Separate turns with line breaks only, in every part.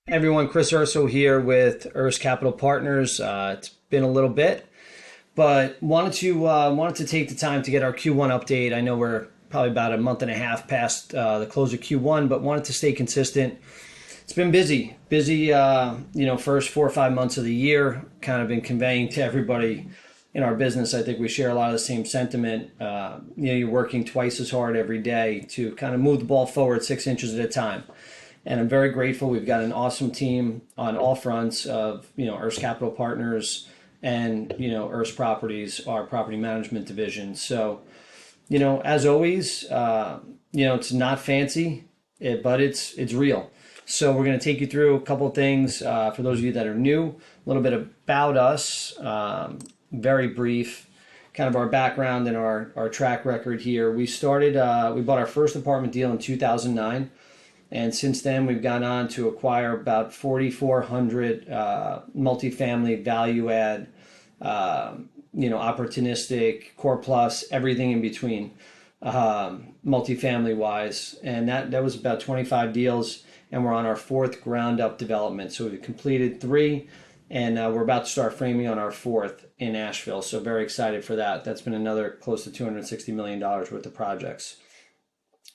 Everyone, Chris Urso here with URS Capital Partners. It's been a little bit, but wanted to take the time to get our Q1 update. I know we're probably about a month and a half past the close of Q1, but wanted to stay consistent. It's been busy. First 4 or 5 months of the year. Kind of been conveying to everybody in our business. I think we share a lot of the same sentiment. You're working twice as hard every day to kind of move the ball forward 6 inches at a time. And I'm very grateful. We've got an awesome team on all fronts of, URS Capital Partners and, URS Properties, our property management division. So, as always, it's not fancy, but it's real. So we're going to take you through a couple of things for those of you that are new, a little bit about us, very brief, kind of our background and our track record here. We bought our first apartment deal in 2009. And since then, we've gone on to acquire about 4,400 multifamily value add, opportunistic, core plus, everything in between, multifamily wise. And that was about 25 deals, and we're on our fourth ground up development. So we've completed three, and we're about to start framing on our fourth in Asheville. So very excited for that. That's been another close to $260 million worth of projects.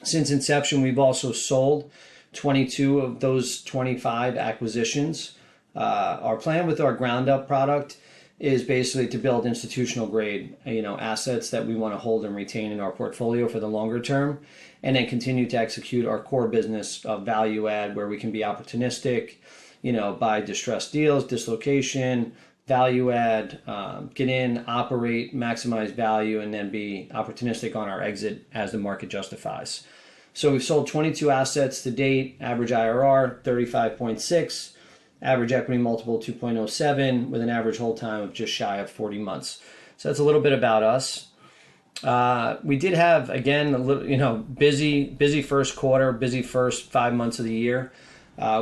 Since inception, we've also sold 22 of those 25 acquisitions. Our plan with our ground up product is basically to build institutional grade, assets that we want to hold and retain in our portfolio for the longer term, and then continue to execute our core business of value add, where we can be opportunistic, buy distressed deals, dislocation, value add, get in, operate, maximize value, and then be opportunistic on our exit as the market justifies. So we've sold 22 assets to date, average IRR 35.6, average equity multiple 2.07, with an average hold time of just shy of 40 months. So that's a little bit about us. We did have, again, a little, busy first quarter, busy first 5 months of the year.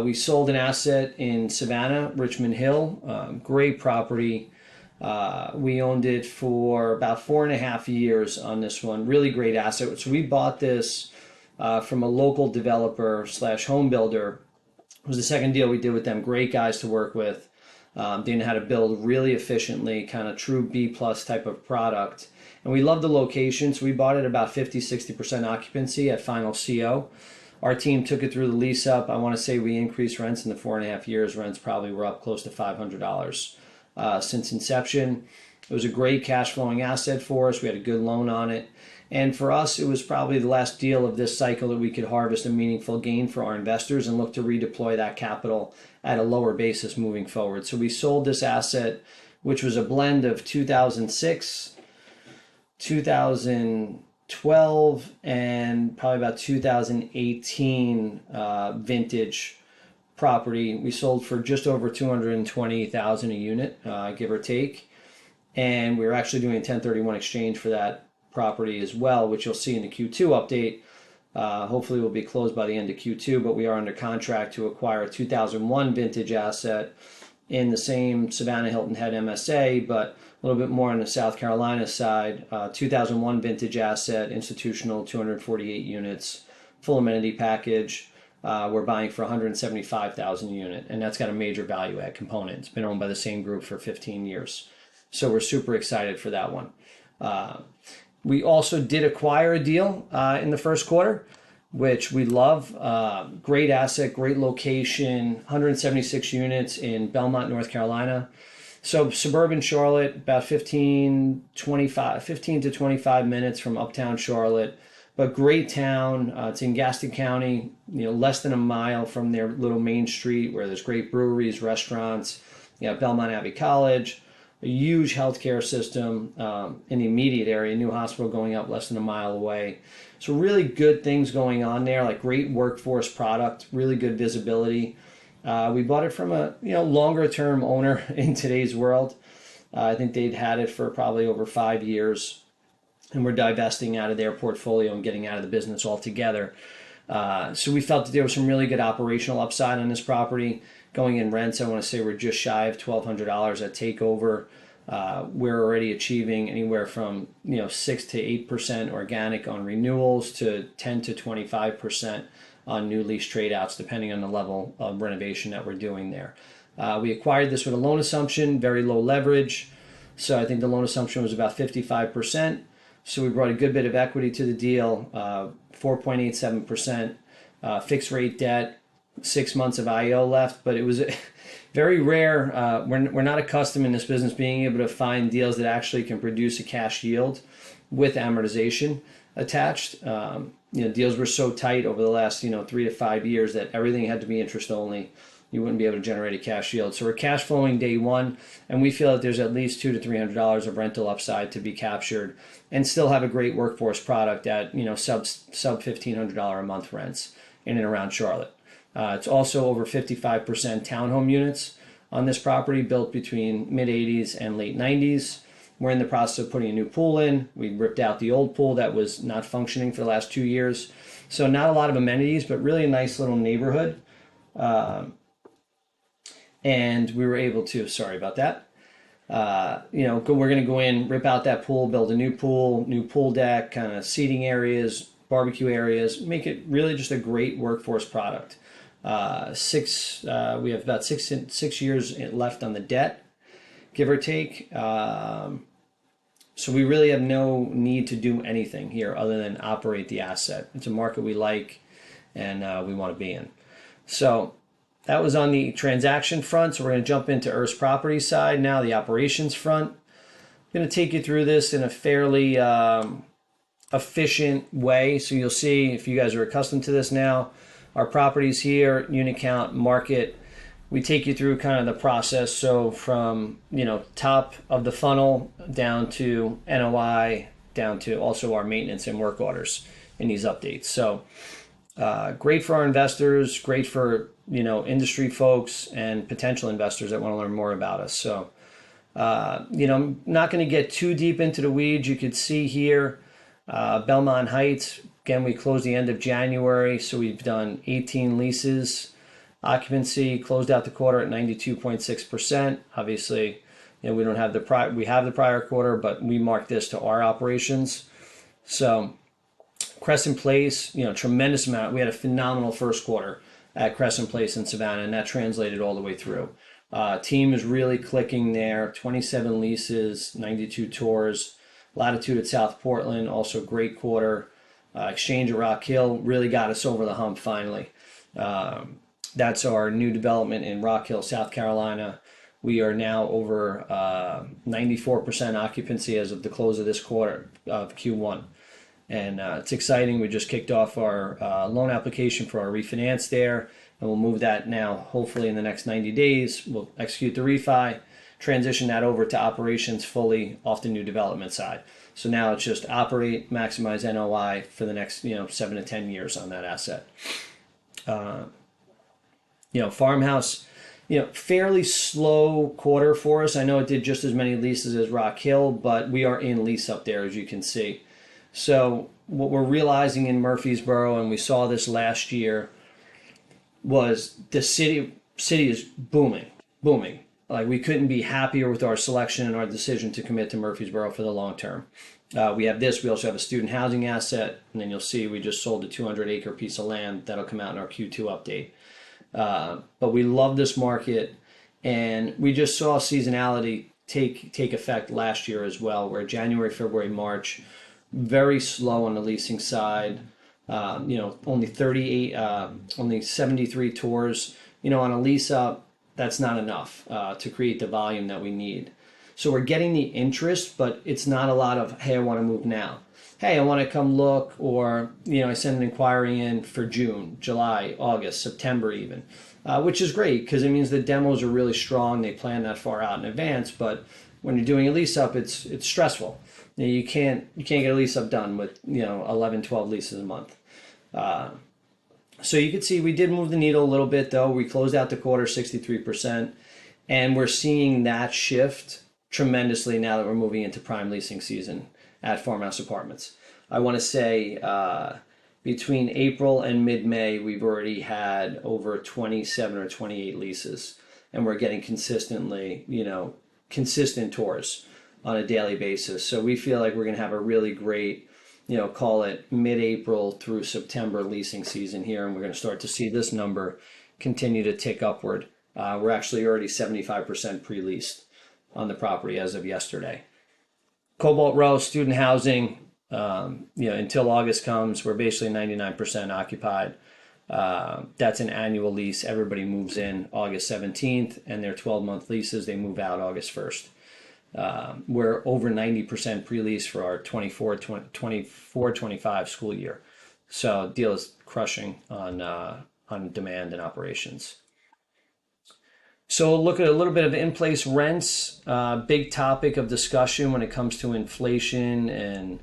We sold an asset in Savannah, Richmond Hill, great property. We owned it for about 4.5 years on this one. Really great asset. So we bought this from a local developer / home builder. It was the second deal we did with them. Great guys to work with. They know how to build really efficiently, kind of true B plus type of product. And we love the location, so we bought it about 50-60% occupancy at final CO. Our team took it through the lease up. I want to say we increased rents in the 4.5 years. Rents probably were up close to $500 since inception. It was a great cash flowing asset for us. We had a good loan on it. And for us, it was probably the last deal of this cycle that we could harvest a meaningful gain for our investors and look to redeploy that capital at a lower basis moving forward. So we sold this asset, which was a blend of 2006, 2012, and probably about 2018 vintage property. We sold for just over $220,000 a unit, give or take. And we were actually doing a 1031 exchange for that property as well, which you'll see in the Q2 update. Hopefully we'll be closed by the end of Q2, but we are under contract to acquire a 2001 vintage asset in the same Savannah Hilton Head MSA, but a little bit more on the South Carolina side. 2001 vintage asset, institutional, 248 units, full amenity package. We're buying for $175,000 a unit, and that's got a major value add component. It's been owned by the same group for 15 years. So we're super excited for that one. We also did acquire a deal in the first quarter, which we love. Great asset, great location, 176 units in Belmont, North Carolina. So suburban Charlotte, about 15 to 25 minutes from uptown Charlotte, but great town. It's in Gaston County, less than a mile from their little main street where there's great breweries, restaurants. Belmont Abbey College, a huge healthcare system in the immediate area, new hospital going up less than a mile away. So really good things going on there, like great workforce product, really good visibility. We bought it from a longer term owner in today's world. I think they'd had it for probably over 5 years, and we're divesting out of their portfolio and getting out of the business altogether. So we felt that there was some really good operational upside on this property. Going in rents, I want to say we're just shy of $1,200 at takeover. We're already achieving anywhere from 6 to 8% organic on renewals to 10 to 25% on new lease trade outs, depending on the level of renovation that we're doing there. We acquired this with a loan assumption, very low leverage. So I think the loan assumption was about 55%. So we brought a good bit of equity to the deal, 4.87%, fixed rate debt, 6 months of IO left, but it was very rare. We're not accustomed in this business being able to find deals that actually can produce a cash yield with amortization attached. Deals were so tight over the last 3 to 5 years that everything had to be interest only. You wouldn't be able to generate a cash yield. So we're cash flowing day one, and we feel that there's at least $200 to $300 of rental upside to be captured, and still have a great workforce product at sub $1,500 a month rents in and around Charlotte. It's also over 55% townhome units on this property, built between mid 80s and late 90s. We're in the process of putting a new pool in. We ripped out the old pool that was not functioning for the last 2 years. So not a lot of amenities, but really a nice little neighborhood. And we were able to, sorry about that, we're going to go in, rip out that pool, build a new pool deck, kind of seating areas, barbecue areas, make it really just a great workforce product. We have about six years left on the debt, give or take. So we really have no need to do anything here other than operate the asset. It's a market we like and we want to be in. So that was on the transaction front. So we're going to jump into Urso property side now, the operations front. I'm going to take you through this in a fairly efficient way. So you'll see, if you guys are accustomed to this now, our properties here, unit count, market, we take you through kind of the process. So from, top of the funnel down to NOI, down to also our maintenance and work orders in these updates. So great for our investors, great for, industry folks and potential investors that want to learn more about us. So, I'm not going to get too deep into the weeds. You could see here, Belmont Heights, again, we closed the end of January. So we've done 18 leases. Occupancy closed out the quarter at 92.6%. Obviously, we don't have we have the prior quarter, but we marked this to our operations. So Crescent Place, tremendous amount. We had a phenomenal first quarter at Crescent Place in Savannah, and that translated all the way through. Team is really clicking there. 27 leases, 92 tours. Latitude at South Portland, also great quarter. Exchange at Rock Hill really got us over the hump finally. That's our new development in Rock Hill, South Carolina. We are now over 94% occupancy as of the close of this quarter of Q1. And it's exciting. We just kicked off our loan application for our refinance there, and we'll move that now, hopefully in the next 90 days. We'll execute the refi, transition that over to operations fully off the new development side. So now it's just operate, maximize NOI for the next 7 to 10 years on that asset. Farmhouse, fairly slow quarter for us. I know it did just as many leases as Rock Hill, but we are in lease up there, as you can see. So what we're realizing in Murfreesboro, and we saw this last year, was the city is booming. Like, we couldn't be happier with our selection and our decision to commit to Murfreesboro for the long term. We have this. We also have a student housing asset, and then you'll see we just sold a 200-acre piece of land that'll come out in our Q2 update. But we love this market, and we just saw seasonality take effect last year as well, where January, February, March, very slow on the leasing side. Only 73 tours. On a lease up, that's not enough to create the volume that we need. So we're getting the interest, but it's not a lot of, hey, I want to move now. Hey, I want to come look, or, I send an inquiry in for June, July, August, September even, which is great because it means the demos are really strong. They plan that far out in advance, but when you're doing a lease up, it's stressful. You can't get a lease up done with 11, 12 leases a month. So you can see we did move the needle a little bit though. We closed out the quarter 63%, and we're seeing that shift tremendously now that we're moving into prime leasing season at Farmhouse Apartments. I want to say between April and mid-May, we've already had over 27 or 28 leases, and we're getting consistent tours on a daily basis. So we feel like we're going to have a really great call it mid-April through September leasing season here, and we're going to start to see this number continue to tick upward. We're actually already 75% pre-leased on the property as of yesterday. Cobalt Row, student housing, until August comes, we're basically 99% occupied. That's an annual lease. Everybody moves in August 17th, and their 12-month leases, they move out August 1st. We're over 90% pre-lease for our 24-25 school year. So deal is crushing on demand and operations. So we'll look at a little bit of in-place rents, big topic of discussion when it comes to inflation and,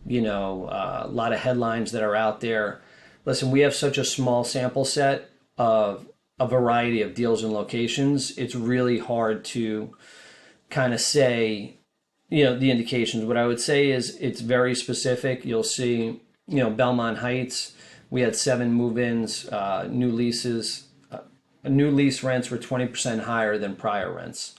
a lot of headlines that are out there. Listen, we have such a small sample set of a variety of deals and locations. It's really hard to kind of say, the indications. What I would say is it's very specific. You'll see, Belmont Heights, we had 7 move-ins, new leases. New lease rents were 20% higher than prior rents.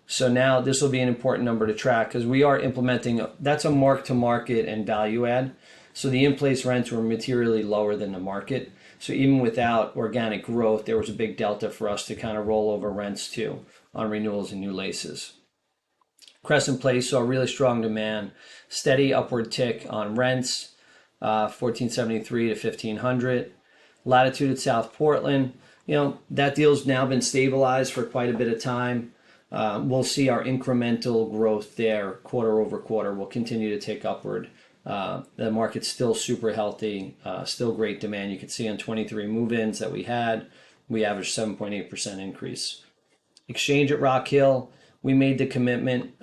So now this will be an important number to track because we are implementing, that's a mark to market and value add. So the in-place rents were materially lower than the market. So even without organic growth, there was a big delta for us to kind of roll over rents too on renewals and new leases. Crescent Place saw really strong demand, steady upward tick on rents, 1473 to 1500. Latitude at South Portland, that deal's now been stabilized for quite a bit of time. We'll see our incremental growth there quarter over quarter will continue to tick upward. The market's still super healthy, still great demand. You can see on 23 move-ins that we averaged 7.8% increase. Exchange at Rock Hill, we made the commitment.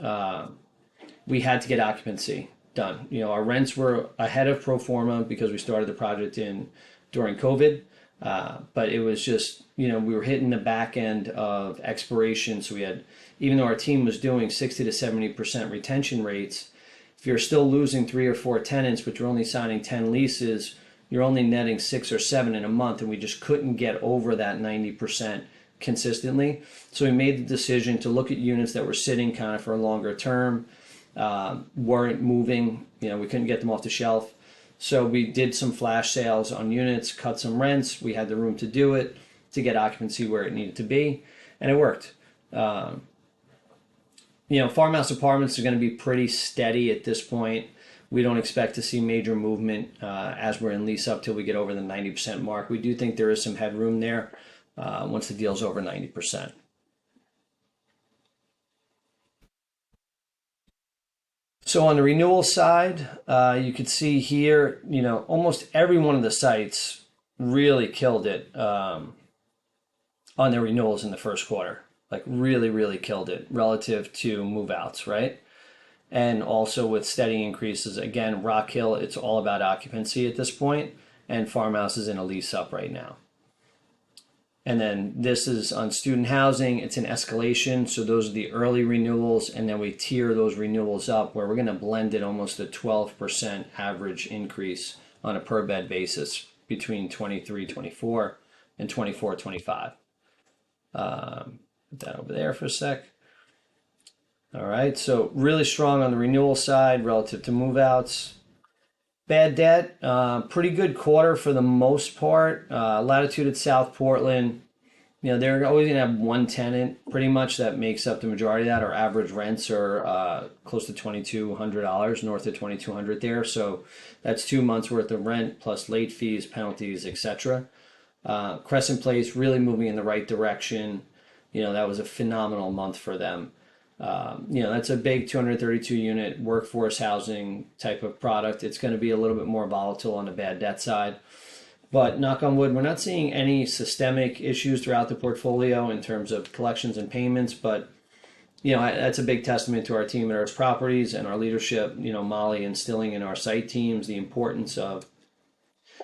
We had to get occupancy done. Our rents were ahead of pro forma because we started the project during COVID. But it was just, we were hitting the back end of expiration. So we had, even though our team was doing 60 to 70% retention rates, if you're still losing 3 or 4 tenants, but you're only signing 10 leases, you're only netting 6 or 7 in a month. And we just couldn't get over that 90% consistently. So we made the decision to look at units that were sitting kind of for a longer term, weren't moving, we couldn't get them off the shelf. So we did some flash sales on units, cut some rents. We had the room to do it, to get occupancy where it needed to be, and it worked. Farmhouse apartments are going to be pretty steady at this point. We don't expect to see major movement as we're in lease up till we get over the 90% mark. We do think there is some headroom there once the deal's over 90%. So on the renewal side, you could see here, almost every one of the sites really killed it on their renewals in the first quarter. Like really, really killed it relative to move-outs, right? And also with steady increases. Again, Rock Hill, it's all about occupancy at this point, and Farmhouse is in a lease up right now. And then this is on student housing. It's an escalation. So those are the early renewals. And then we tier those renewals up where we're going to blend it almost a 12% average increase on a per bed basis between 23-24 and 24-25. Put that over there for a sec. All right. So really strong on the renewal side relative to move outs. Bad debt, pretty good quarter for the most part. Latitude at South Portland, they're always going to have one tenant pretty much that makes up the majority of that. Our average rents are close to $2,200, north of $2,200 there. So that's 2 months worth of rent plus late fees, penalties, etc. Crescent Place really moving in the right direction. That was a phenomenal month for them. That's a big 232 unit workforce housing type of product. It's going to be a little bit more volatile on the bad debt side, but knock on wood, we're not seeing any systemic issues throughout the portfolio in terms of collections and payments. But, that's a big testament to our team at Urso Properties and our leadership, Molly instilling in our site teams the importance of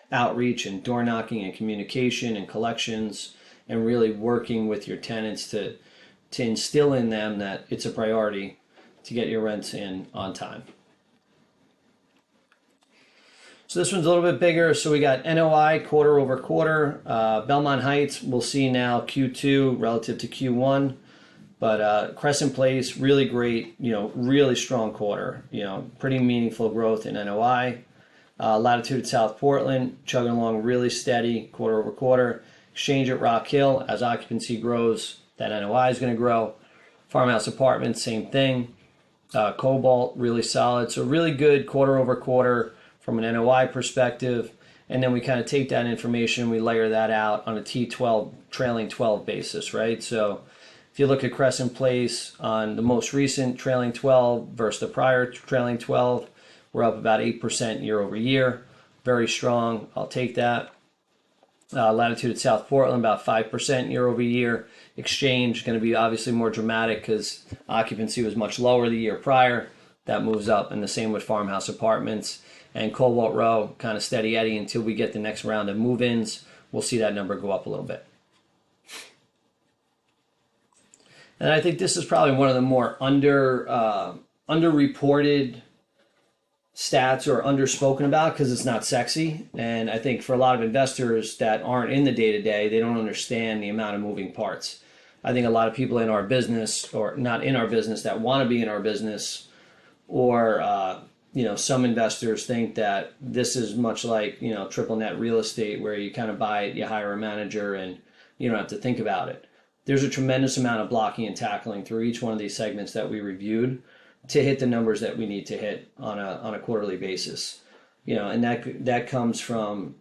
outreach and door knocking and communication and collections and really working with your tenants to instill in them that it's a priority to get your rents in on time. So this one's a little bit bigger. So we got NOI quarter over quarter. Belmont Heights, we'll see now Q2 relative to Q1. But Crescent Place, really great, really strong quarter, pretty meaningful growth in NOI. Latitude at South Portland, chugging along really steady quarter over quarter. Exchange at Rock Hill, as occupancy grows, that NOI is going to grow. Farmhouse Apartments, same thing. Cobalt, really solid. So really good quarter over quarter from an NOI perspective. And then we kind of take that information, we layer that out on a T12, trailing 12 basis, right? So if you look at Crescent Place on the most recent trailing 12 versus the prior trailing 12, we're up about 8% year over year. Very strong. I'll take that. Latitude at South Portland, about 5% year over year. Exchange, going to be obviously more dramatic because occupancy was much lower the year prior. That moves up, and the same with Farmhouse Apartments. And Cobalt Row, kind of steady Eddie until we get the next round of move-ins. We'll see that number go up a little bit. And I think this is probably one of the more underreported stats or underspoken about because it's not sexy. And I think for a lot of investors that aren't in the day-to-day, they don't understand the amount of moving parts. I think a lot of people in our business, or not in our business, that want to be in our business, or some investors think that this is much like triple net real estate, where you kind of buy it, you hire a manager, and you don't have to think about it. There's a tremendous amount of blocking and tackling through each one of these segments that we reviewed to hit the numbers that we need to hit on a quarterly basis. And that comes from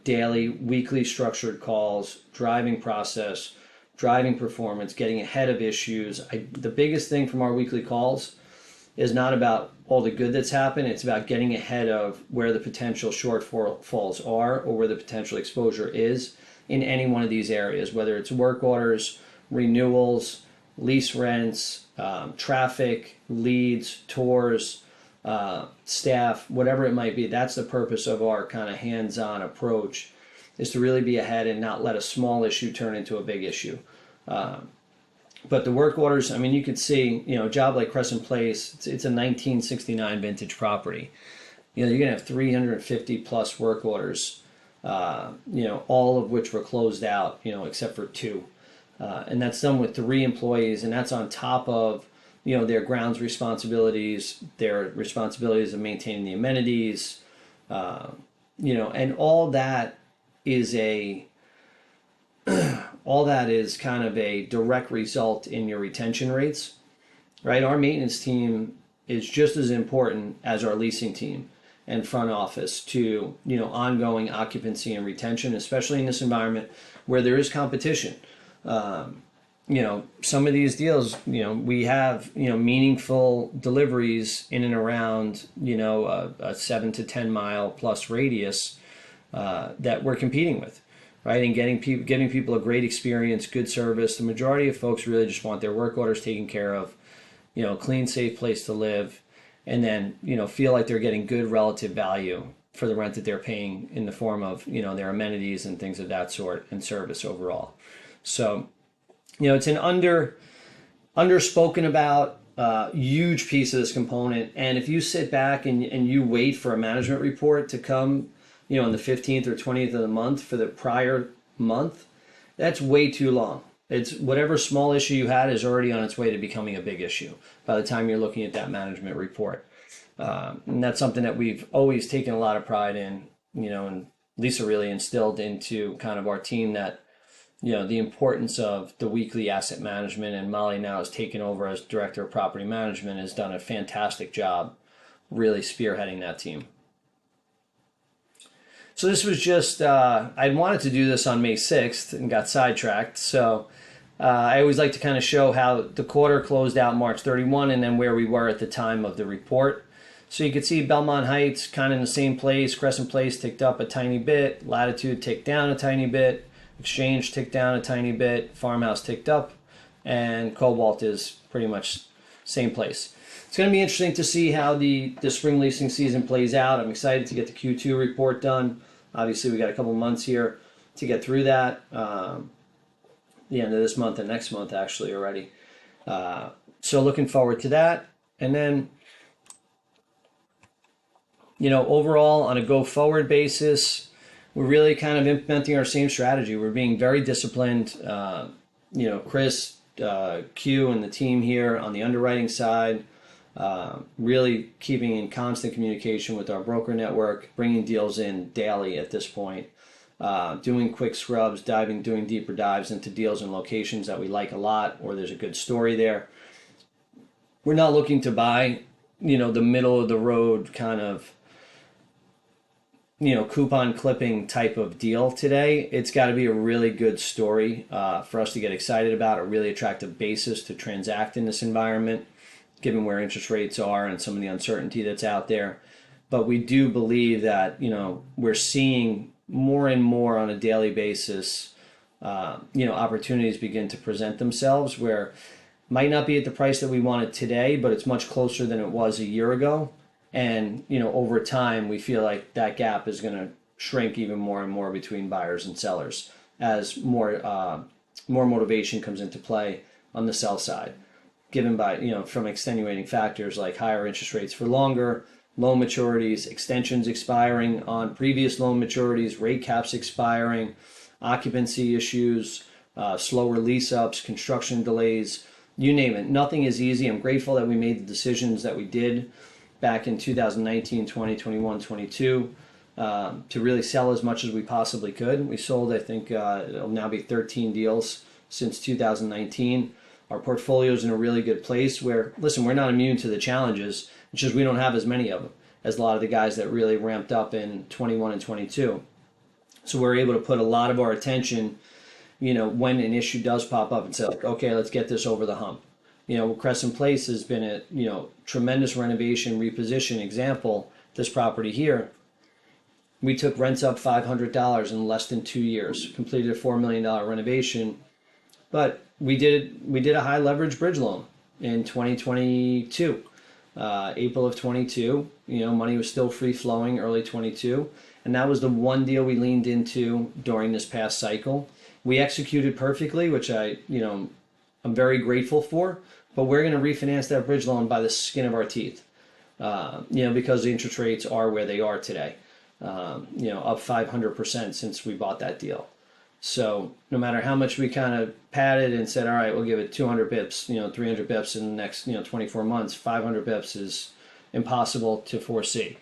daily, weekly structured calls, driving process, driving performance, getting ahead of issues. The biggest thing from our weekly calls is not about all the good that's happened. It's about getting ahead of where the potential shortfalls are or where the potential exposure is in any one of these areas, whether it's work orders, renewals, lease rents, traffic, leads, tours, staff, whatever it might be. That's the purpose of our kind of hands-on approach, is to really be ahead and not let a small issue turn into a big issue. But the work orders, I mean, you could see, a job like Crescent Place, it's a 1969 vintage property. You're going to have 350 plus work orders, all of which were closed out, except for 2. And that's done with 3 employees, and that's on top of, their grounds responsibilities, their responsibilities of maintaining the amenities, and all that is kind of a direct result in your retention rates, right? Our maintenance team is just as important as our leasing team and front office to, ongoing occupancy and retention, especially in this environment where there is competition. Some of these deals, we have, meaningful deliveries in and around, a 7 to 10 mile plus radius that we're competing with, right? And giving people a great experience, good service. The majority of folks really just want their work orders taken care of, clean, safe place to live, and then, feel like they're getting good relative value for the rent that they're paying in the form of, their amenities and things of that sort and service overall. So, it's an underspoken about huge piece of this component. And if you sit back and you wait for a management report to come, on the 15th or 20th of the month for the prior month, that's way too long. It's whatever small issue you had is already on its way to becoming a big issue by the time you're looking at that management report. And that's something that we've always taken a lot of pride in, and Lisa really instilled into kind of our team that, the importance of the weekly asset management, and Molly now has taken over as director of property management, has done a fantastic job really spearheading that team. So this was just, I wanted to do this on May 6th and got sidetracked. So I always like to kind of show how the quarter closed out March 31 and then where we were at the time of the report. So you can see Belmont Heights kind of in the same place. Crescent Place ticked up a tiny bit. Latitude ticked down a tiny bit. Exchange ticked down a tiny bit. Farmhouse ticked up. And Cobalt is pretty much same place. It's going to be interesting to see how the spring leasing season plays out. I'm excited to get the Q2 report done. Obviously, we got a couple months here to get through that. The end of this month and next month, actually, already. So looking forward to that. And then, overall, on a go-forward basis, we're really kind of implementing our same strategy. We're being very disciplined. Chris Q and the team here on the underwriting side, really keeping in constant communication with our broker network, bringing deals in daily at this point, doing quick scrubs, doing deeper dives into deals and locations that we like a lot or there's a good story there. We're not looking to buy, the middle of the road kind of, coupon clipping type of deal today. It's got to be a really good story for us to get excited about, a really attractive basis to transact in this environment, given where interest rates are and some of the uncertainty that's out there. But we do believe that, we're seeing more and more on a daily basis, opportunities begin to present themselves where might not be at the price that we want it today, but it's much closer than it was a year ago. And, over time, we feel like that gap is going to shrink even more and more between buyers and sellers as more motivation comes into play on the sell side, given by, from extenuating factors like higher interest rates for longer, loan maturities, extensions expiring on previous loan maturities, rate caps expiring, occupancy issues, slower lease ups, construction delays, you name it. Nothing is easy. I'm grateful that we made the decisions that we did back in 2019, 20, 21, 22 to really sell as much as we possibly could. We sold, I think, it'll now be 13 deals since 2019. Our portfolio is in a really good place where, listen, we're not immune to the challenges. It's just we don't have as many of them as a lot of the guys that really ramped up in 21 and 22. So we're able to put a lot of our attention, when an issue does pop up and say, like, okay, let's get this over the hump. Crescent Place has been a, tremendous renovation, reposition example. This property here, we took rents up $500 in less than 2 years, completed a $4 million renovation, but we did a high leverage bridge loan in 2022, April of 22. Money was still free flowing early 22, and that was the one deal we leaned into during this past cycle. We executed perfectly, which I'm very grateful for. But we're going to refinance that bridge loan by the skin of our teeth, because the interest rates are where they are today, up 500% since we bought that deal. So no matter how much we kind of padded and said, all right, we'll give it 200 bips, 300 bips in the next, 24 months, 500 bips is impossible to foresee.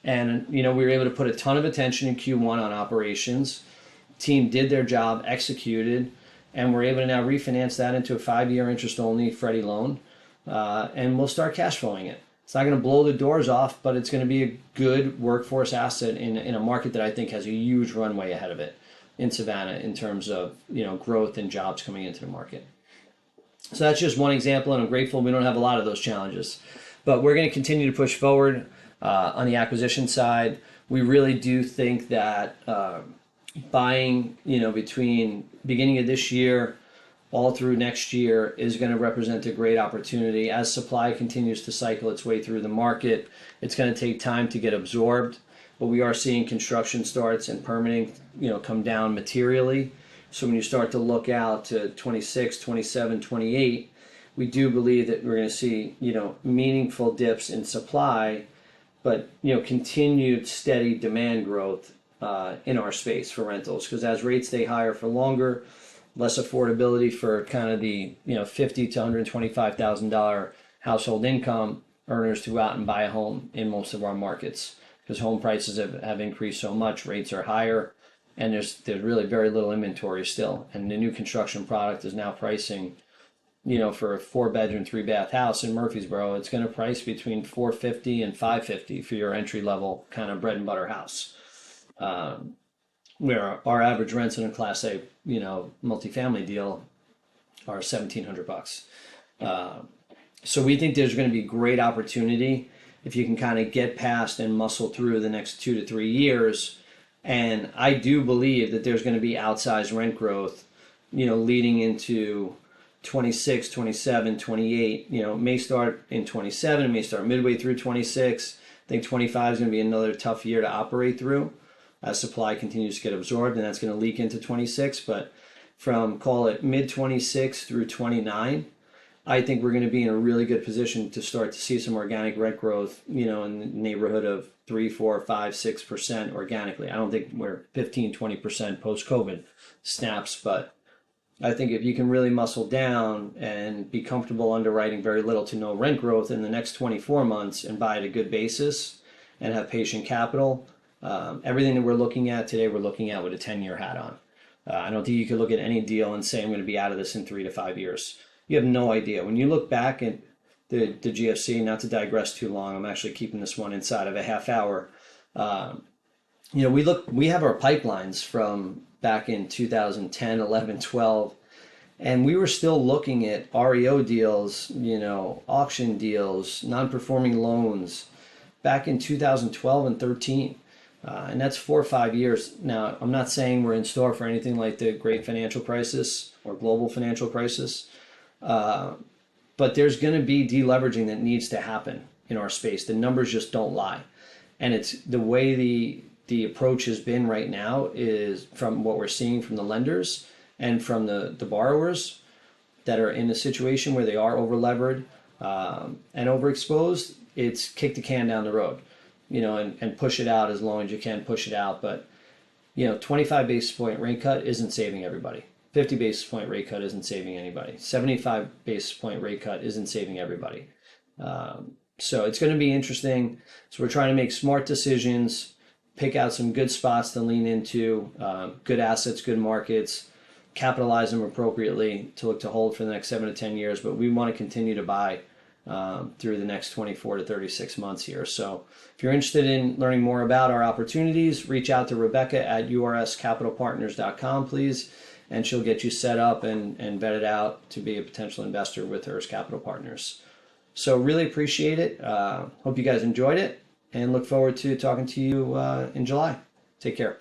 And, we were able to put a ton of attention in Q1 on operations. Team did their job, executed, and we're able to now refinance that into a 5-year interest-only Freddie loan, and we'll start cash flowing it. It's not going to blow the doors off, but it's going to be a good workforce asset in a market that I think has a huge runway ahead of it in Savannah in terms of growth and jobs coming into the market. So that's just one example, and I'm grateful we don't have a lot of those challenges. But we're going to continue to push forward on the acquisition side. We really do think that buying, between beginning of this year all through next year is going to represent a great opportunity. As supply continues to cycle its way through the market, it's going to take time to get absorbed, but we are seeing construction starts and permitting, come down materially. So when you start to look out to 26, 27, 28, we do believe that we're going to see, meaningful dips in supply, but, continued steady demand growth in our space for rentals, because as rates stay higher for longer, less affordability for kind of the $50,000 to $125,000 household income earners to go out and buy a home in most of our markets, because home prices have increased so much, rates are higher, and there's really very little inventory still, and the new construction product is now pricing, for a 4-bedroom 3-bath house in Murfreesboro, it's going to price between $450 and $550 for your entry level kind of bread and butter house. Where our average rents in a Class A, multifamily deal are $1,700. So we think there's going to be great opportunity if you can kind of get past and muscle through the next 2 to 3 years. And I do believe that there's going to be outsized rent growth, leading into 26, 27, 28. It may start in 27, it may start midway through 26. I think 25 is going to be another tough year to operate through as supply continues to get absorbed, and that's going to leak into 26. But from, call it, mid-26 through 29, I think we're going to be in a really good position to start to see some organic rent growth, in the neighborhood of 3, 4, 5, 6% organically. I don't think we're 15, 20% post-COVID snaps, but I think if you can really muscle down and be comfortable underwriting very little to no rent growth in the next 24 months and buy at a good basis and have patient capital, everything that we're looking at today, we're looking at with a 10-year hat on. I don't think you could look at any deal and say, I'm going to be out of this in 3 to 5 years. You have no idea. When you look back at the GFC, not to digress too long, I'm actually keeping this one inside of a half hour. We have our pipelines from back in 2010, 11, 12, and we were still looking at REO deals, auction deals, non-performing loans back in 2012 and 13. And that's 4 or 5 years. Now, I'm not saying we're in store for anything like the great financial crisis or global financial crisis, but there's going to be deleveraging that needs to happen in our space. The numbers just don't lie. And it's the way the approach has been right now is from what we're seeing from the lenders and from the borrowers that are in a situation where they are over-levered and overexposed. It's kick the can down the road, and push it out as long as you can push it out. But, 25 basis point rate cut isn't saving everybody. 50 basis point rate cut isn't saving anybody. 75 basis point rate cut isn't saving everybody. So it's going to be interesting. So we're trying to make smart decisions, pick out some good spots to lean into, good assets, good markets, capitalize them appropriately to look to hold for the next 7 to 10 years. But we want to continue to buy through the next 24 to 36 months here. So if you're interested in learning more about our opportunities, reach out to Rebecca at urscapitalpartners.com, please, and she'll get you set up and vetted out to be a potential investor with URS Capital Partners. So really appreciate it. Hope you guys enjoyed it and look forward to talking to you in July. Take care.